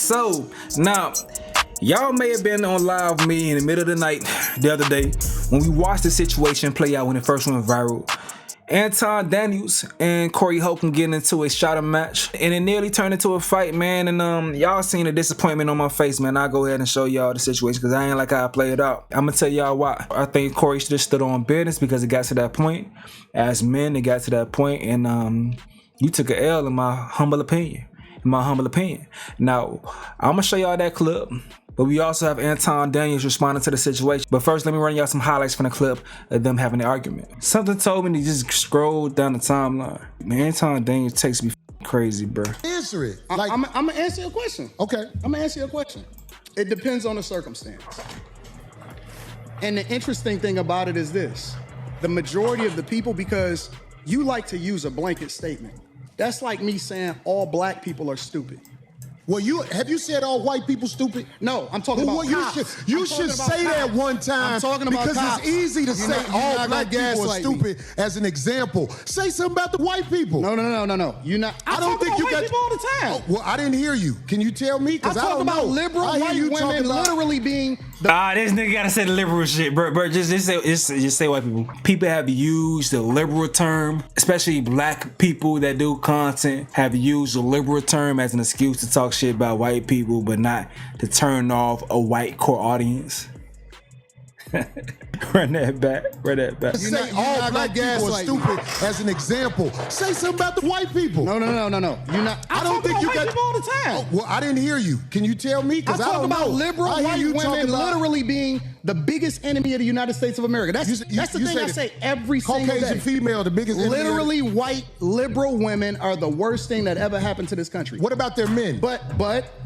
So, now, y'all may have been on live with me in the middle of the night the other day when we watched the situation play out when it first went viral. Anton Daniels and Corey Holcomb getting into a shot match, and it nearly turned into a fight, man. And y'all seen the disappointment on my face, man. I'll go ahead and show y'all the situation because I ain't like how I played it out. I'm gonna tell y'all why. I think Corey should have stood on business because it got to that point. As men, it got to that point, and you took an L in my humble opinion. Now, I'm gonna show y'all that clip. But we also have Anton Daniels responding to the situation. But first, let me run y'all some highlights from the clip of them having the argument. Something told me to just scroll down the timeline. Man, Anton Daniels takes me crazy, bro. Answer it. I'm gonna answer your question. Okay. I'm gonna answer your question. It depends on the circumstance. And the interesting thing about it is this. The majority of the people, because you like to use a blanket statement. That's like me saying all black people are stupid. Well, have you said all white people stupid? No, I'm talking about cops. You should say that one time. I'm talking about because cops. It's easy to say all black people are stupid as an example. Say something about the white people. No. You're not. I don't think you got people all the time. Oh, well, I didn't hear you. Can you tell me? Because I don't know. I talk about liberal white women literally being. This nigga gotta say the liberal shit, bro. Just say white people. People have used the liberal term, especially black people that do content have used the liberal term as an excuse to talk shit about white people, but not to turn off a white core audience. Run that back. Say all black people are stupid as an example. Say something about the white people. No. You're not. I don't think you got people all the time. Oh, well, I didn't hear you. Can you tell me? Because I don't know. About liberal white women literally being the biggest enemy of the United States of America. That's the thing I say every single day. Caucasian female, the biggest enemy. Literally, white liberal women are the worst thing that ever happened to this country. What about their men? But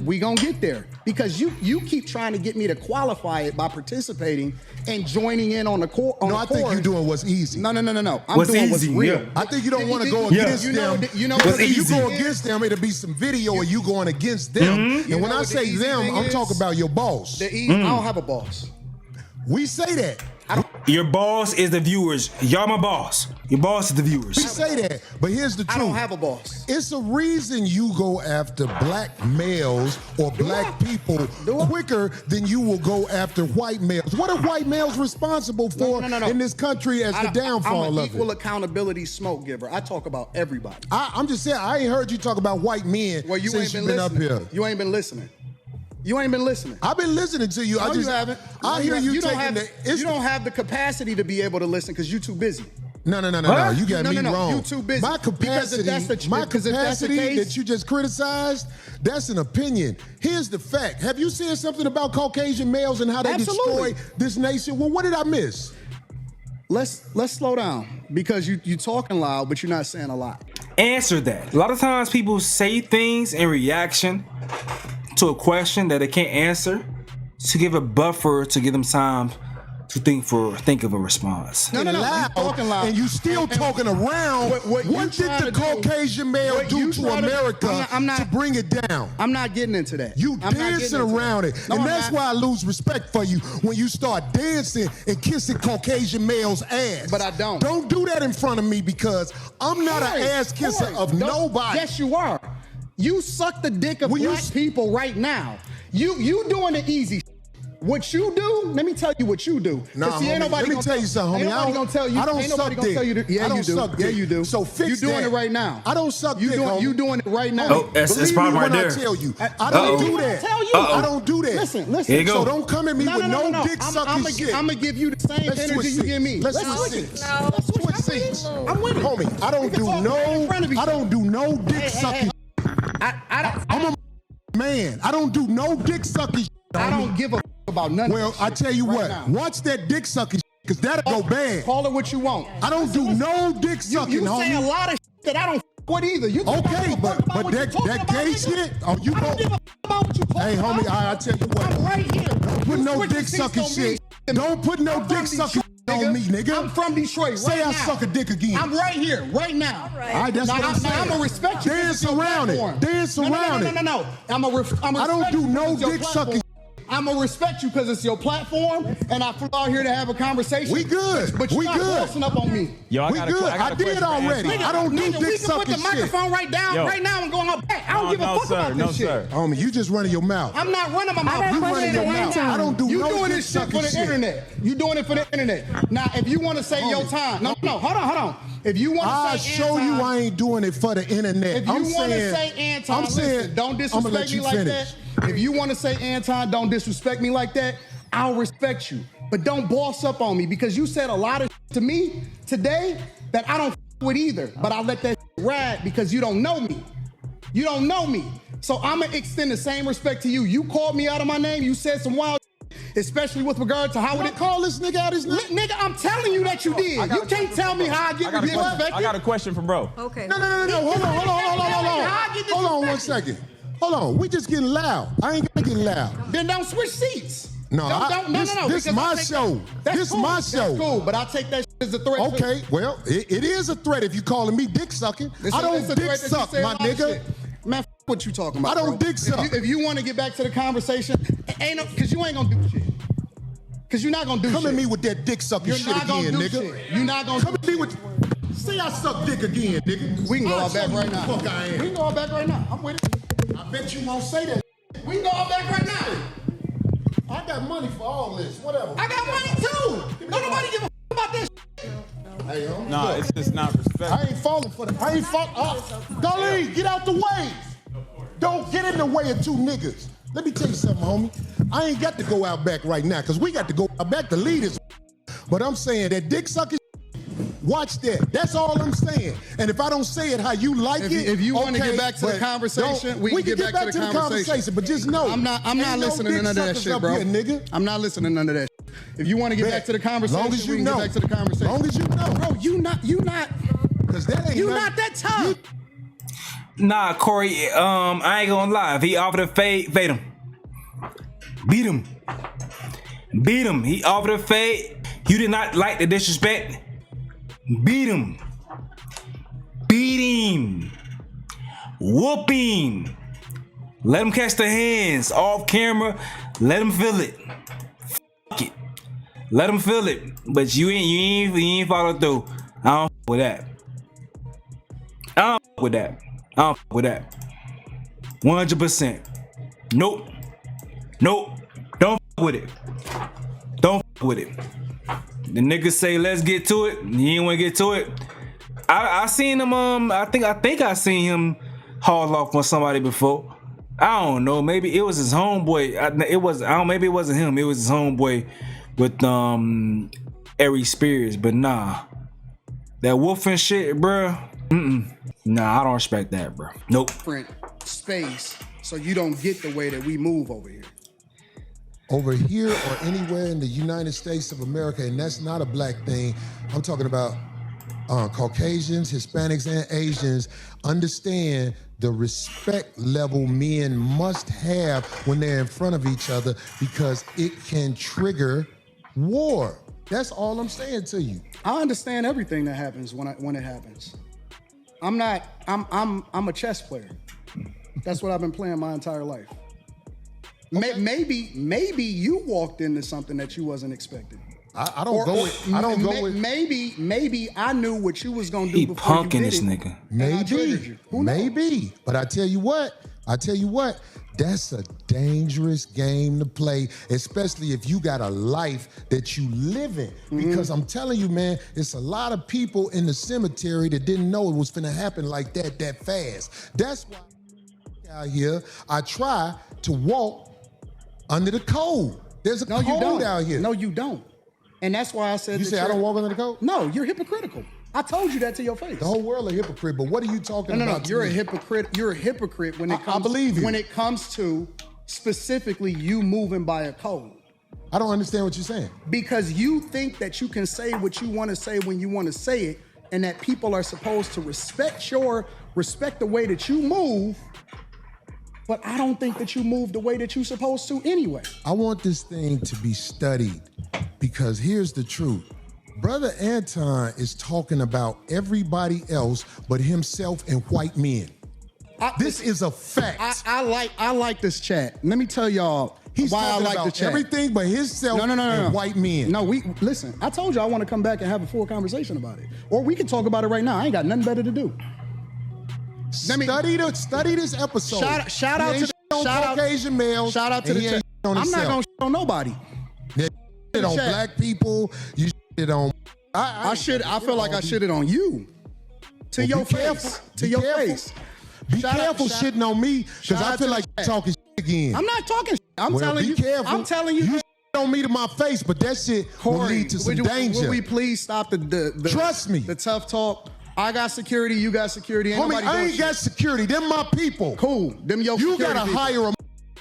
we gonna get there because you keep trying to get me to qualify it by participating and joining in on the core. I think you're doing what's easy. No. I'm what's doing easy, what's real. yeah. I think you don't want to go against them. what's if easy. you go against them, it'll be some video of you going against them. Mm-hmm. And when I say them, I'm talking about your boss. I don't have a boss. We say that. Your boss is the viewers. Y'all my boss. Your boss is the viewers. We say that, but here's the truth. I don't have a boss. It's a reason you go after black males or black people quicker than you will go after white males. What are white males responsible for in this country as the downfall I'm an of it? equal accountability smoke giver. I talk about everybody. I'm just saying, I ain't heard you talk about white men since you've been up here. You ain't been listening. I've been listening to you. No, you haven't. I hear you taking you don't have the capacity to be able to listen because you're too busy. No. You got me wrong. You're too busy. My capacity that you just criticized, that's an opinion. Here's the fact. Have you said something about Caucasian males and how they destroy this nation? Well, what did I miss? Let's slow down because you talking loud, but you're not saying a lot. Answer that. A lot of times people say things in reaction to a question that they can't answer to give a buffer to give them time to think of a response. No. Loud, talking loud. And you still talking around. What did the Caucasian male do to America to bring it down? I'm not getting into that. You dancing around it. No, and that's why I lose respect for you when you start dancing and kissing Caucasian males' ass. But I don't. Don't do that in front of me because I'm not an ass kisser of nobody. Yes, you are. You suck the dick of black people right now. You doing the easy. What you do, let me tell you what you do. Let me tell you something, homie. Ain't nobody gonna tell you. I don't suck dick. Yeah, you do. Yeah, you do. So fix that. You doing it right now. I don't suck dick, homie. You doing it right now. Oh, it's problem right there. I tell you. I don't do that. I don't do that. Listen. Here you go. So don't come at me with no dick sucking shit. I'm gonna give you the same energy you give me. Let's switch seats. Let's switch seats. I'm with it. Homie, I don't do no dick sucking. I'm a man. I don't do no dick sucking. I don't give a about none. Well, I tell you what. Watch that dick sucking because that'll go bad. Call it what you want. I don't do no dick sucking, you homie. say a lot of that I don't with either. You okay, but that gay shit. Oh, you I don't give a about what you talking Hey, homie, I tell you what. I'm right here. Don't put no dick sucking shit. Don't put no dick sucking on me, nigga. I'm from Detroit. Say I suck a dick again. I'm right here, right now. All right, that's what I'm saying. I'm gonna respect you. Dance around it. Dance around it. No. I don't do no dick sucking. I'm gonna respect you because it's your platform, and I flew out here to have a conversation. We good. But you're not bossing up on me. Yo, We good. I did already. I don't do dick We can put sucking the microphone shit. right down, right now, and go on back. I don't give a fuck about this shit. Homie, you just running your mouth. I'm not running my mouth. You running your mouth. I don't do You no doing dick this shit for sucking the shit. internet. You doing it for the internet. Now, if you want to say your time, no, hold on. If you want to I'll say show Anton, you I ain't doing it for the internet. If you want to say Anton, listen, don't disrespect me like that. If you want to say Anton, don't disrespect me like that. I'll respect you, but don't boss up on me because you said a lot of shit to me today that I don't with either. But I let that shit ride because you don't know me. You don't know me. So I'm gonna extend the same respect to you. You called me out of my name. You said some wild shit, especially with regard to how Would it call this nigga out his name? Nigga, I'm telling you that you did. You can't tell me how I get disrespected. I got a question for bro. Okay. No. Hold on 1 second. Hold on. We just getting loud. I ain't gonna get loud. Then don't switch seats. No, this my show. This my show. That's cool, but I take that shit as a threat. Okay, well, it is a threat if you calling me dick sucking. I don't dick suck, my nigga. Man, f what you talking about? I don't dick suck. If you want to get back to the conversation, because you ain't gonna do shit. Because you're not gonna do shit. Come at me with that dick sucking shit again, nigga. You're not gonna come at me with. See, I suck dick again, nigga. We can go out back right now. Fuck I am. We can go out back right now. I'm with it. I bet you won't say that. We can go out back right now. I got money for all this. Whatever. I got money too. Don't nobody give a f about this. Hey, No, it's just not respect. I ain't falling for that. I ain't falling. Golly, get out the way. Don't get in the way of two niggas. Let me tell you something, homie. I ain't got to go out back right now because we got to go out back to lead this. But I'm saying that dick sucking. Watch that. That's all I'm saying. And if I don't say it how you like it, if you want to get back to the conversation, we can get back to the conversation. But just know, I'm not listening to none of that shit, bro. Here, nigga. I'm not listening to none of that shit. If you want to get back to the conversation, long as you we can know. get back to the conversation. Long as you know, bro. You not. Because that ain't. You not that tough. Nah, Corey. I ain't gonna lie. If he offered to fade him. Beat him. He offered to fade. You did not like the disrespect. Beat him. Whoop him. Let him catch the hands off camera. Let him feel it. Fuck it. Let him feel it. But you ain't follow through. I don't fuck with that. I don't fuck with that. 100%. Nope. Don't fuck with it. The niggas say let's get to it. You ain't wanna get to it. I seen him. I think I seen him haul off on somebody before. I don't know. Maybe it was his homeboy. Maybe it wasn't him. It was his homeboy with Ari Spears. But nah, that wolfing shit, bruh. Nah, I don't respect that, bro. Nope. Different space, so you don't get the way that we move over here. Over here or anywhere in the United States of America, and that's not a black thing. I'm talking about Caucasians, Hispanics, and Asians understand the respect level men must have when they're in front of each other because it can trigger war. That's all I'm saying to you. I understand everything that happens when it happens. I'm a chess player. That's what I've been playing my entire life. Okay. Maybe you walked into something that you wasn't expecting. I don't go with. Maybe I knew what you was gonna do. He before you punking did this it, nigga. Maybe. But I tell you what. That's a dangerous game to play, especially if you got a life that you live in. Because I'm telling you, man, it's a lot of people in the cemetery that didn't know it was finna happen like that fast. That's why out here I try to walk under the code. There's a code out here. No, you don't. And that's why I said you say I don't walk under the code? No, you're hypocritical. I told you that to your face. The whole world a hypocrite, but what are you talking about? No, you're a hypocrite. You're a hypocrite when it comes. I believe you. When it comes to specifically you moving by a code. I don't understand what you're saying. Because you think that you can say what you want to say when you want to say it, and that people are supposed to respect the way that you move. But I don't think that you move the way that you're supposed to anyway. I want this thing to be studied because here's the truth. Brother Anton is talking about everybody else but himself and white men. This is a fact. I like this chat. Let me tell y'all, He's why I talking like about the chat. everything but himself and white men. No, listen. I told you I want to come back and have a full conversation about it, or we can talk about it right now. I ain't got nothing better to do. Study this episode. Shout out to the Caucasian males. Shout out to the chat. I'm not gonna shit on nobody. You shit on black people. You shit on. I feel like I shitted on you. To your face. To your face. Be careful shitting on me, because I feel like you're talking shit again. I'm not talking shit. I'm telling you. Careful. I'm telling you. You shit on me to my face, but that shit will lead to some danger. Will we please stop the Trust me. The tough talk? I got security. You got security. Ain't Homie, I ain't got security. Them my people. Cool. Them your You security gotta people. hire a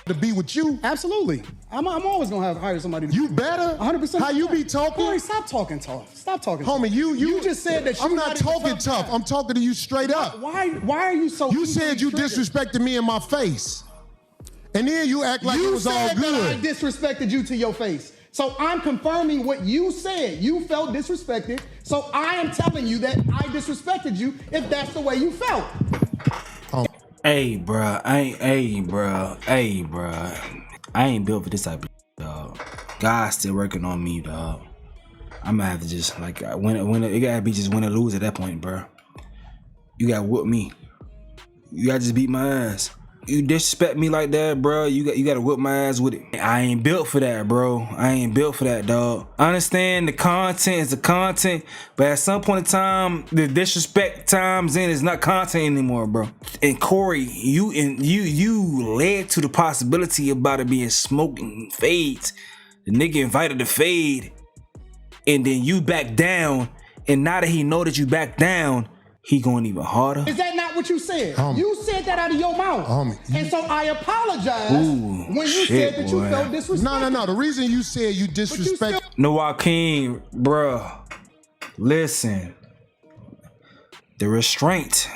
to be with you. Absolutely. I'm always gonna hire somebody. You better. 100%. How you be talking? Corey, stop talking tough. Stop talking. Homie, you just said that. I'm not talking tough. I'm talking to you straight up. Why are you so? You said you disrespected me in my face, and then you act like it was all good. That I disrespected you to your face. So I'm confirming what you said. You felt disrespected. So I am telling you that I disrespected you if that's the way you felt. Hey, bruh. I ain't built for this type of shit, dog. God's still working on me, dog. I'm gonna have to just, like, it gotta be just win or lose at that point, bruh. You gotta whoop me. You gotta just beat my ass. You disrespect me like that, bro. You gotta whip my ass with it. I ain't built for that, bro. I ain't built for that, dog. I understand the content is the content, but at some point in time, the disrespect times in is not content anymore, bro. And Corey, you led to the possibility about it being smoking fades. The nigga invited the fade, and then you back down. And now that he know that you back down, he going even harder. Is that not what you said? You said that out of your mouth. And so I apologize when you said that you felt disrespected. No. The reason you said you disrespect. No, Joaquin, bruh. Listen. The restraint.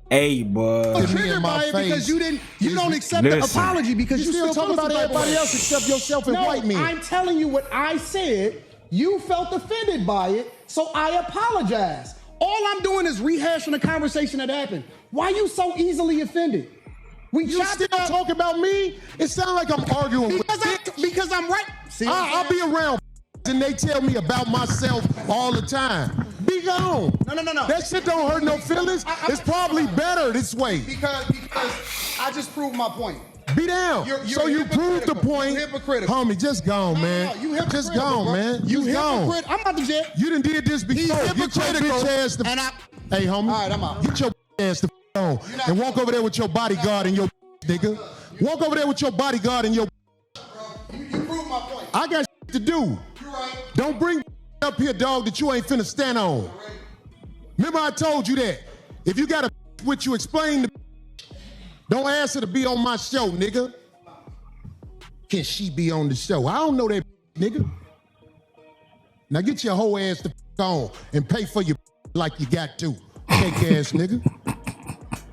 Hey, boy. I'm triggered by it because you don't accept the apology because you still talk about everybody else except yourself and white men. I'm telling you what I said. You felt offended by it, so I apologize. All I'm doing is rehashing a conversation that happened. Why are you so easily offended? You still talk about me? It sounds like I'm arguing because I'm right. See, I'll be around and they tell me about myself all the time. Be gone. No. That shit don't hurt no feelings. It's probably better this way. Because I just proved my point. Be down. So you proved the point. You're hypocritical. Homie, just gone, man. You hypocritical. Just gone, man. You gone. I'm about to jail. You done did this before. Get your bitch ass the Hey, homie. All right, I'm out. Get your ass the on and walk over there with your bodyguard and your nigga. Walk over there with your bodyguard and your You proved my point. I got shit to do. You're right. Don't bring up here, dog, that you ain't finna stand on. Remember I told you that. If you got a with you, explain the don't ask her to be on my show, nigga. Can she be on the show? I don't know that, nigga. Now get your whole ass the on and pay for your like you got to. Fake ass nigga.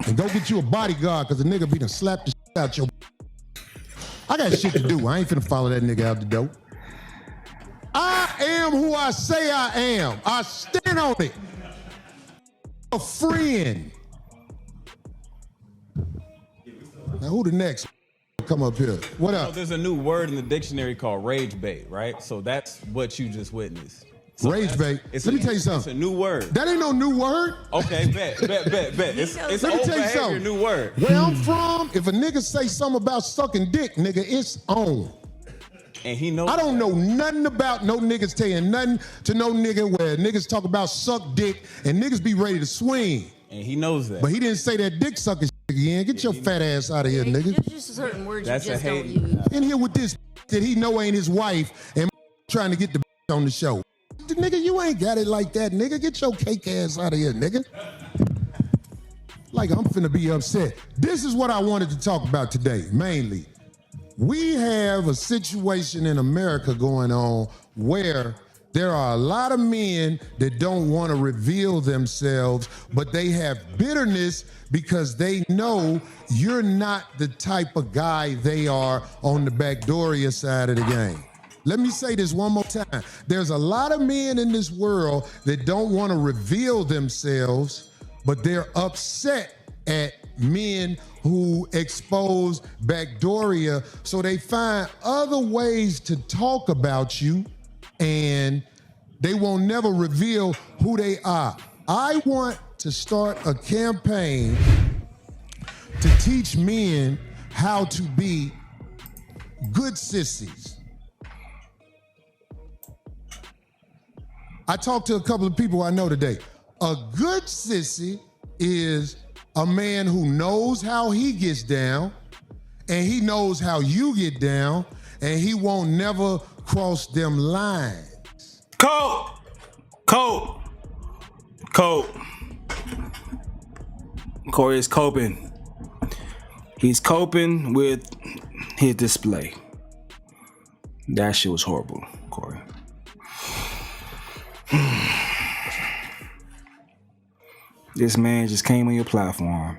And go get you a bodyguard, because the nigga be done slapped the shit out your. I got shit to do. I ain't finna follow that nigga out the door. I am who I say I am. I stand on it. A friend. Now who the next come up here? What up? So there's a new word in the dictionary called rage bait, right? So that's what you just witnessed. So rage bait. Let me tell you something. It's a new word. That ain't no new word. Okay, bet. It's Let me old tell you behavior, something. new word. Where I'm from, if a nigga say something about sucking dick, nigga, it's on. And he knows. I don't know nothing about no niggas saying nothing to no nigga where niggas talk about suck dick and niggas be ready to swing. And he knows that. But he didn't say that dick sucking shit again. Get your fat ass out of here, nigga. There's just certain words That's you just a don't hate. use. In here with this that he know ain't his wife and trying to get the on the show. Nigga, you ain't got it like that, nigga. Get your cake ass out of here, nigga. Like I'm finna be upset. This is what I wanted to talk about today, mainly. We have a situation in America going on where there are a lot of men that don't want to reveal themselves, but they have bitterness because they know you're not the type of guy they are on the backdooria side of the game. Let me say this one more time. There's a lot of men in this world that don't want to reveal themselves, but they're upset at men who expose backdooria, so they find other ways to talk about you, and they will never reveal who they are. I want to start a campaign to teach men how to be good sissies. I talked to a couple of people I know today. A good sissy is a man who knows how he gets down, and he knows how you get down, and he won't never cross them lines. Cope. Corey is coping. He's coping with his display. That shit was horrible, Corey. This man just came on your platform,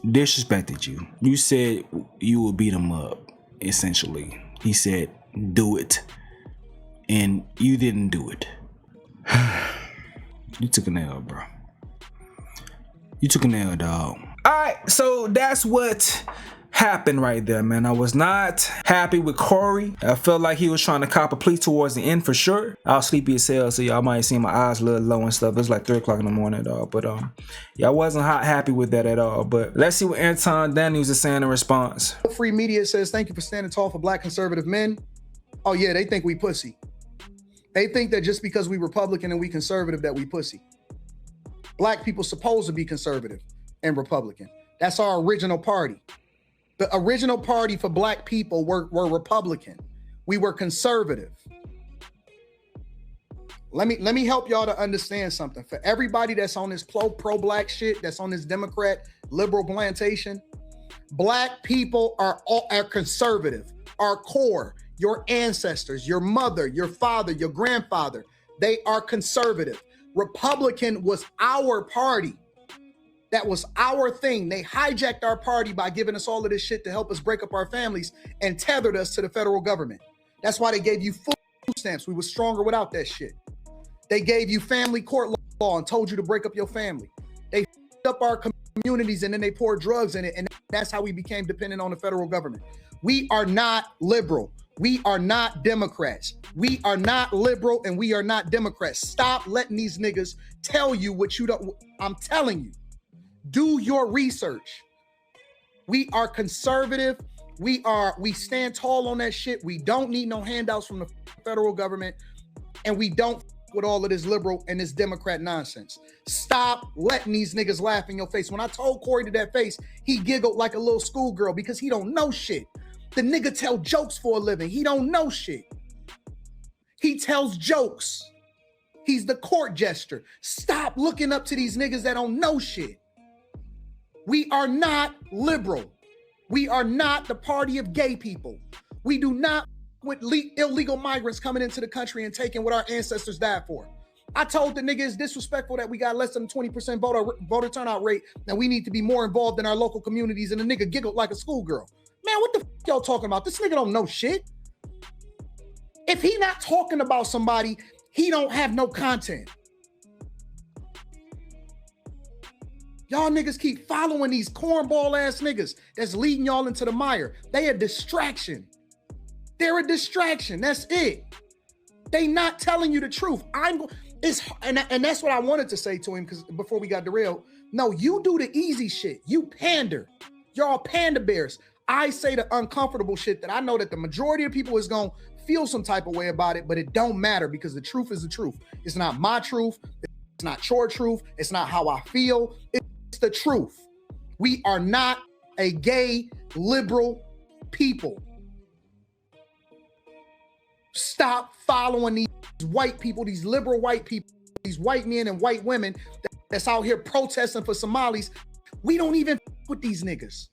disrespected you. You said you would beat him up, essentially. He said, do it. And you didn't do it. You took an L, bro. You took an L, dog. All right, so that's what happened right there, man. I was not happy with Corey. I felt like he was trying to cop a plea towards the end for sure. I was sleepy as hell, so y'all might see my eyes a little low and stuff. It was like 3 o'clock in the morning, dog. But yeah, I wasn't happy with that at all. But let's see what Anton Daniels is saying in response. Free Media says, thank you for standing tall for black conservative men. Oh yeah, they think we pussy. They think that just because we Republican and we conservative that we pussy. Black people supposed to be conservative and Republican. That's our original party. The original party for black people were Republican. We were conservative. Let me help y'all to understand something. For everybody that's on this pro-black shit, that's on this Democrat liberal plantation, black people are conservative. Our core, your ancestors, your mother, your father, your grandfather, they are conservative. Republican was our party. That was our thing. They hijacked our party by giving us all of this shit to help us break up our families and tethered us to the federal government. That's why they gave you food stamps. We were stronger without that shit. They gave you family court law and told you to break up your family. They f***ed up our communities and then they poured drugs in it, and that's how we became dependent on the federal government. We are not liberal. We are not Democrats. We are not liberal and we are not Democrats. Stop letting these niggas tell you what you don't. I'm telling you. Do your research. We are conservative. We stand tall on that shit. We don't need no handouts from the federal government, and we don't with all of this liberal and this Democrat nonsense. Stop letting these niggas laugh in your face. When I told Corey to that face, he giggled like a little schoolgirl because he don't know shit. The nigga tell jokes for a living. He don't know shit. He tells jokes. He's the court jester. Stop looking up to these niggas that don't know shit. We are not liberal. We are not the party of gay people. We do not with illegal migrants coming into the country and taking what our ancestors died for. I told the nigga it's disrespectful that we got less than 20% voter turnout rate, and we need to be more involved in our local communities, and the nigga giggled like a schoolgirl. Man, what the f y'all talking about? This nigga don't know shit. If he not talking about somebody, he don't have no content. Y'all niggas keep following these cornball ass niggas that's leading y'all into the mire. They a distraction. They're a distraction. That's it. They not telling you the truth. And that's what I wanted to say to him because before we got derailed. No, you do the easy shit. You pander. Y'all panda bears. I say the uncomfortable shit that I know that the majority of people is gonna feel some type of way about it, but it don't matter because the truth is the truth. It's not my truth. It's not your truth. It's not how I feel. It's the truth. We are not a gay liberal people. Stop following these white people, these liberal white people, these white men and white women that's out here protesting for Somalis. We don't even with these niggas.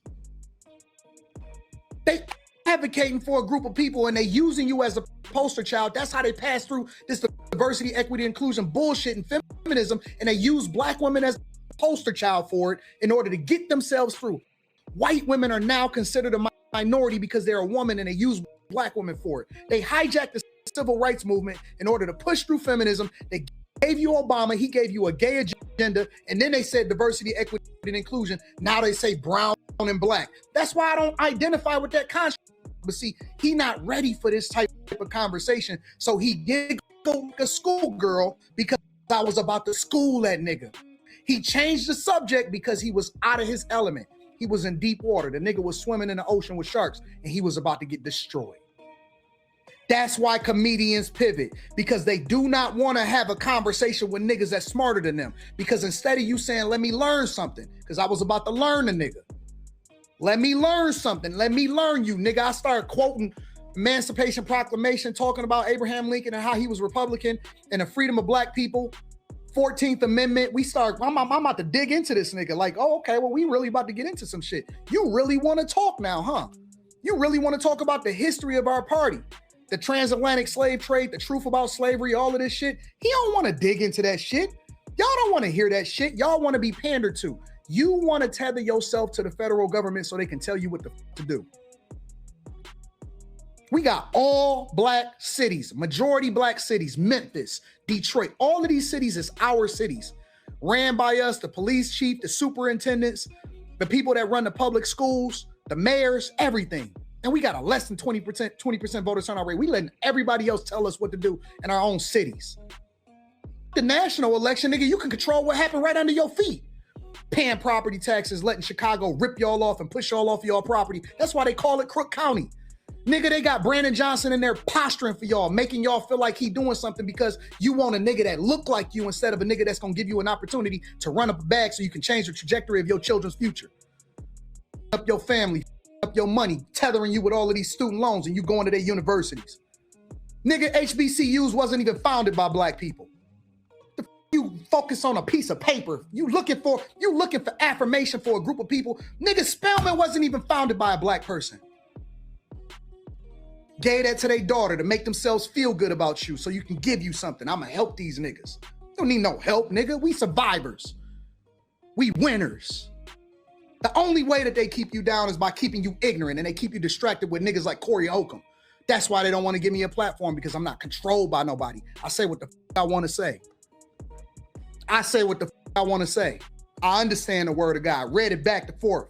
They advocating for a group of people and they using you as a poster child. That's how they pass through this diversity, equity, inclusion bullshit and feminism, and they use black women as a poster child for it in order to get themselves through. White women are now considered a minority because they're a woman and they use black women for it. They hijacked the civil rights movement in order to push through feminism. They gave you Obama, he gave you a gay agenda, and then they said diversity, equity, and inclusion. Now they say brown and black. That's why I don't identify with that concept. But see, he not ready for this type of conversation. So he did go like a schoolgirl because I was about to school that nigga. He changed the subject because he was out of his element. He was in deep water. The nigga was swimming in the ocean with sharks, and he was about to get destroyed. That's why comedians pivot, because they do not want to have a conversation with niggas that's smarter than them. Because instead of you saying, let me learn something, because I was about to learn a nigga. Let me learn something. Let me learn you, nigga. I started quoting Emancipation Proclamation, talking about Abraham Lincoln and how he was Republican and the freedom of black people. 14th Amendment. I'm about to dig into this nigga. Like, oh, okay, well, we really about to get into some shit. You really want to talk now, huh? You really want to talk about the history of our party, the transatlantic slave trade, the truth about slavery, all of this shit. He don't want to dig into that shit. Y'all don't want to hear that shit. Y'all want to be pandered to. You want to tether yourself to the federal government so they can tell you what to do. We got all black cities, majority black cities, Memphis, Detroit. All of these cities is our cities, ran by us, the police chief, the superintendents, the people that run the public schools, the mayors, everything. And we got a less than 20% voter turnout rate. We letting everybody else tell us what to do in our own cities. The national election, nigga, you can control what happened right under your feet. Paying property taxes, letting Chicago rip y'all off and push y'all off y'all property. That's why they call it Crook County. Nigga, they got Brandon Johnson in there posturing for y'all, making y'all feel like he doing something because you want a nigga that look like you instead of a nigga that's gonna give you an opportunity to run up a bag so you can change the trajectory of your children's future. Up your family, up your money, tethering you with all of these student loans and you going to their universities. Nigga, HBCUs wasn't even founded by black people. You focus on a piece of paper. You looking for affirmation for a group of people. Nigga, Spelman wasn't even founded by a black person. Gave that to their daughter to make themselves feel good about you so you can give you something. I'ma help these niggas. You don't need no help, nigga. We survivors. We winners. The only way that they keep you down is by keeping you ignorant, and they keep you distracted with niggas like Corey Holcomb. That's why they don't want to give me a platform, because I'm not controlled by nobody. I say what the I want to say. I say what the I want to say. I understand the word of God. Read it back to forth.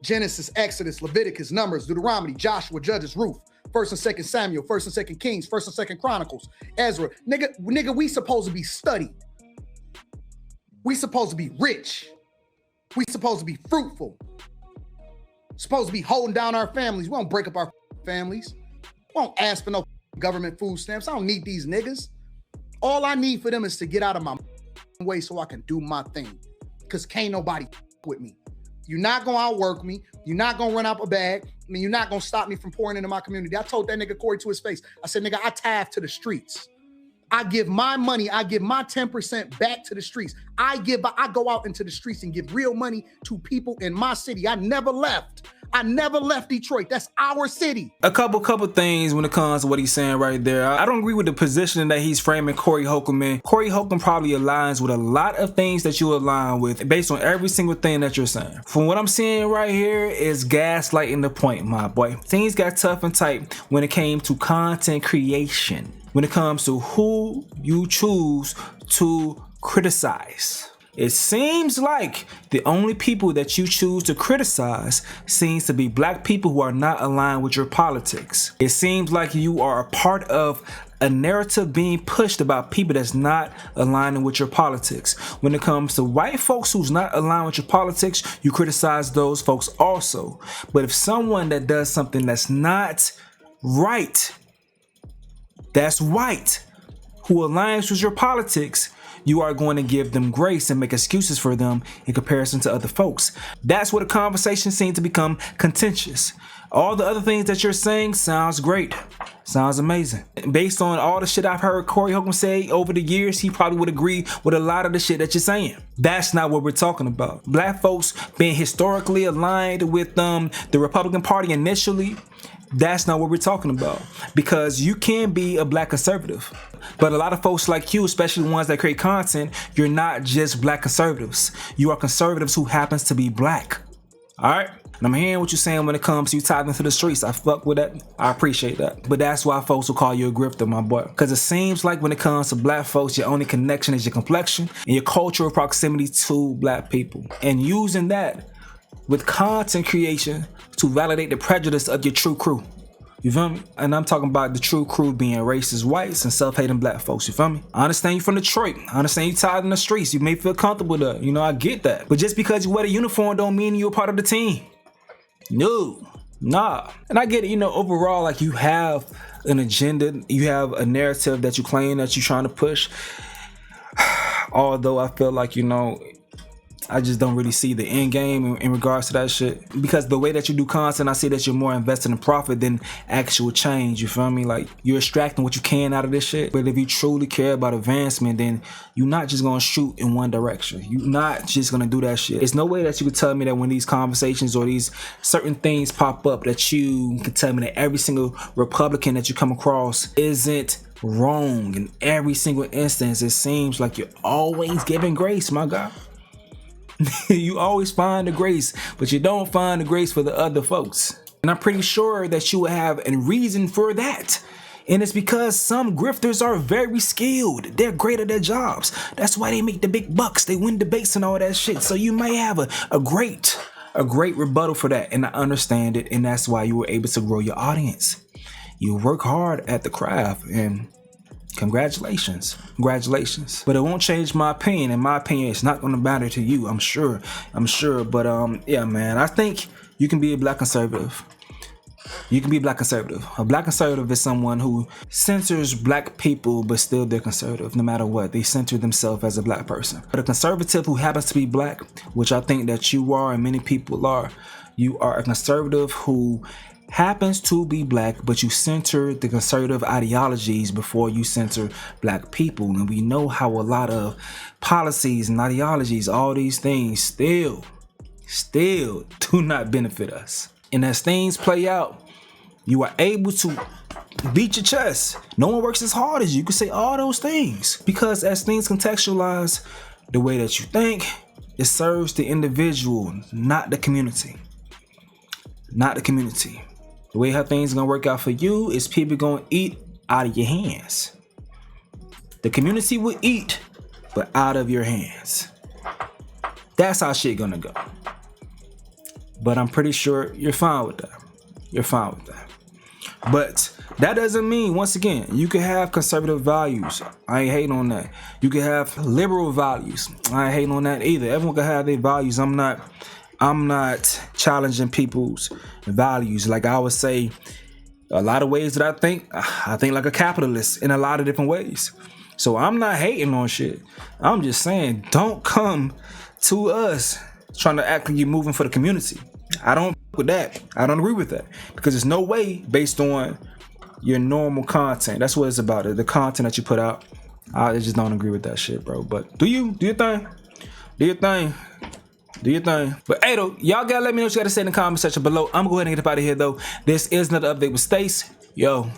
Genesis, Exodus, Leviticus, Numbers, Deuteronomy, Joshua, Judges, Ruth, 1st and 2nd Samuel, 1st and 2nd Kings, 1st and 2nd Chronicles, Ezra. Nigga, we supposed to be studied. We supposed to be rich. We supposed to be fruitful. Supposed to be holding down our families. We don't break up our families. We don't ask for no government food stamps. I don't need these niggas. All I need for them is to get out of my way so I can do my thing. Because can't nobody with me. You're not going to outwork me. You're not going to run up a bag. I mean, you're not going to stop me from pouring into my community. I told that nigga Corey to his face. I said, nigga, I tithe to the streets. I give my money. I give my 10% back to the streets. I go out into the streets and give real money to people in my city. I never left. I never left Detroit. That's our city. A couple things when it comes to what he's saying right there. I don't agree with the positioning that he's framing Corey Holcomb in. Corey Holcomb probably aligns with a lot of things that you align with based on every single thing that you're saying. From what I'm seeing right here is gaslighting the point, my boy. Things got tough and tight when it came to content creation. When it comes to who you choose to criticize. It seems like the only people that you choose to criticize seems to be black people who are not aligned with your politics. It seems like you are a part of a narrative being pushed about people that's not aligning with your politics. When it comes to white folks who's not aligned with your politics, you criticize those folks also. But if someone that does something that's not right, that's white, who aligns with your politics, you are going to give them grace and make excuses for them in comparison to other folks. That's where the conversation seems to become contentious. All the other things that you're saying sounds great. Sounds amazing. Based on all the shit I've heard Corey Holcomb say over the years, he probably would agree with a lot of the shit that you're saying. That's not what we're talking about. Black folks being historically aligned with the Republican Party initially, that's not what we're talking about, because you can be a black conservative. But a lot of folks like you, especially the ones that create content, you're not just black conservatives. You are conservatives who happens to be black. All right. And I'm hearing what you're saying when it comes to you tithing to the streets. I fuck with that. I appreciate that. But that's why folks will call you a grifter, my boy. Because it seems like when it comes to black folks, your only connection is your complexion and your cultural proximity to black people. And using that with content creation to validate the prejudice of your true crew. You feel me? And I'm talking about the true crew being racist whites and self-hating black folks. You feel me? I understand you from Detroit. I understand you tied in the streets. You may feel comfortable there. You know, I get that. But just because you wear the uniform don't mean you're a part of the team. No, nah. And I get it, you know, overall, like you have an agenda, you have a narrative that you claim that you're trying to push. Although I feel like, you know, I just don't really see the end game in regards to that shit. Because the way that you do content, I see that you're more invested in profit than actual change, you feel me? Like, you're extracting what you can out of this shit. But if you truly care about advancement, then you're not just gonna shoot in one direction. You're not just gonna do that shit. There's no way that you could tell me that when these conversations or these certain things pop up that you can tell me that every single Republican that you come across isn't wrong. In every single instance, it seems like you're always giving grace, my guy. You always find the grace, but you don't find the grace for the other folks. And I'm pretty sure that you will have a reason for that. And it's because some grifters are very skilled. They're great at their jobs. That's why they make the big bucks. They win debates and all that shit. So you may have a great rebuttal for that. And I understand it. And that's why you were able to grow your audience. You work hard at the craft, and congratulations. But it won't change my opinion. In my opinion, it's not gonna matter to you, I'm sure. But yeah, man, I think you can be a black conservative. You can be a black conservative. A black conservative is someone who censors black people, but still they're conservative no matter what. They center themselves as a black person. But a conservative who happens to be black, which I think that you are and many people are, you are a conservative who happens to be black, but you center the conservative ideologies before you center black people. And we know how a lot of policies and ideologies, all these things still do not benefit us. And as things play out, you are able to beat your chest. No one works as hard as you. You can say all those things. Because as things contextualize the way that you think, it serves the individual, not the community. Not the community. The way how things gonna work out for you is people gonna eat out of your hands. The community will eat, but out of your hands. That's how shit gonna go. But I'm pretty sure you're fine with that. You're fine with that. But that doesn't mean, once again, you can have conservative values. I ain't hating on that. You can have liberal values. I ain't hating on that either. Everyone can have their values. I'm not challenging people's values. Like I would say, a lot of ways that I think like a capitalist in a lot of different ways. So I'm not hating on shit. I'm just saying, don't come to us trying to act like you're moving for the community. I don't with that. I don't agree with that. Because there's no way based on your normal content. That's what it's about. The content that you put out. I just don't agree with that shit, bro. But do your thing. Do your thing. But hey though, y'all gotta let me know what you gotta say in the comment section below. I'm gonna go ahead and get up out of here though. This is another update with Stace. Yo.